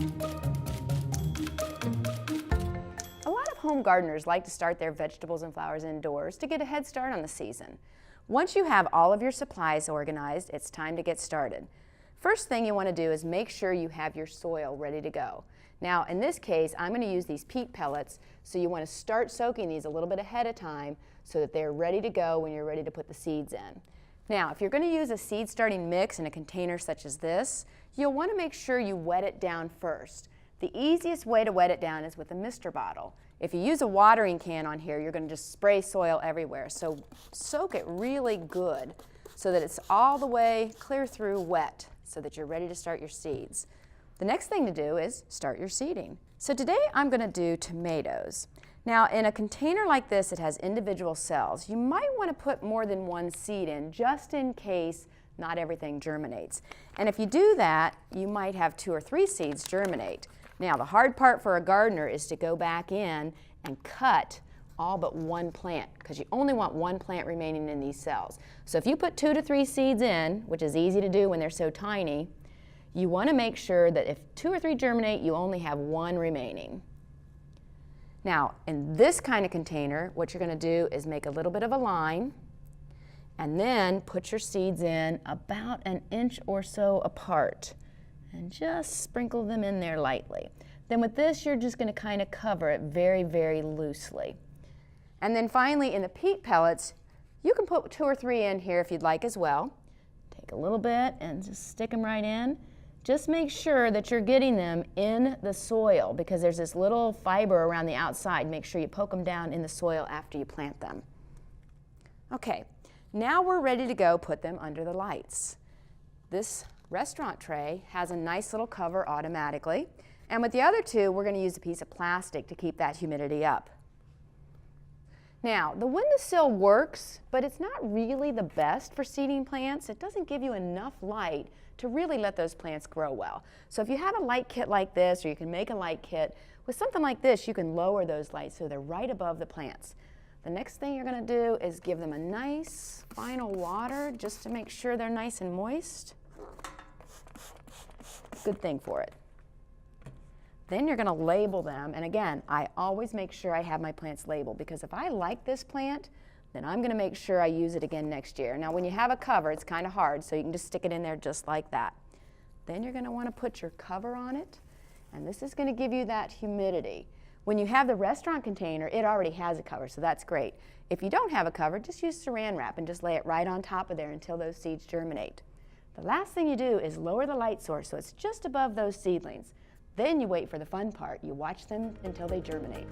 A lot of home gardeners like to start their vegetables and flowers indoors to get a head start on the season. Once you have all of your supplies organized, it's time to get started. First thing you want to do is make sure you have your soil ready to go. Now, in this case, I'm going to use these peat pellets, so you want to start soaking these a little bit ahead of time so that they're ready to go when you're ready to put the seeds in. Now, if you're going to use a seed starting mix in a container such as this, you'll want to make sure you wet it down first. The easiest way to wet it down is with a mister bottle. If you use a watering can on here, you're going to just spray soil everywhere. So soak it really good so that it's all the way clear through wet so that you're ready to start your seeds. The next thing to do is start your seeding. So today I'm going to do tomatoes. Now, in a container like this, it has individual cells. You might want to put more than one seed in just in case not everything germinates. And if you do that, you might have 2 or 3 seeds germinate. Now, the hard part for a gardener is to go back in and cut all but one plant, because you only want one plant remaining in these cells. So if you put 2 to 3 seeds in, which is easy to do when they're so tiny, you want to make sure that if 2 or 3 germinate, you only have 1 remaining. Now, in this kind of container, what you're going to do is make a little bit of a line and then put your seeds in about 1 inch or so apart and just sprinkle them in there lightly. Then with this, you're just going to kind of cover it very, very loosely. And then finally, in the peat pellets, you can put 2 or 3 in here if you'd like as well. Take a little bit and just stick them right in. Just make sure that you're getting them in the soil, because there's this little fiber around the outside. Make sure you poke them down in the soil after you plant them. Okay, now we're ready to go put them under the lights. This restaurant tray has a nice little cover automatically, and with the other 2, we're going to use a piece of plastic to keep that humidity up. Now, the windowsill works, but it's not really the best for seeding plants. It doesn't give you enough light to really let those plants grow well. So if you have a light kit like this, or you can make a light kit, with something like this, you can lower those lights so they're right above the plants. The next thing you're going to do is give them a nice final water just to make sure they're nice and moist. Good thing for it. Then you're going to label them, and again, I always make sure I have my plants labeled, because if I like this plant, then I'm going to make sure I use it again next year. Now, when you have a cover, it's kind of hard, so you can just stick it in there just like that. Then you're going to want to put your cover on it, and this is going to give you that humidity. When you have the restaurant container, it already has a cover, so that's great. If you don't have a cover, just use saran wrap and just lay it right on top of there until those seeds germinate. The last thing you do is lower the light source so it's just above those seedlings. Then you wait for the fun part. You watch them until they germinate.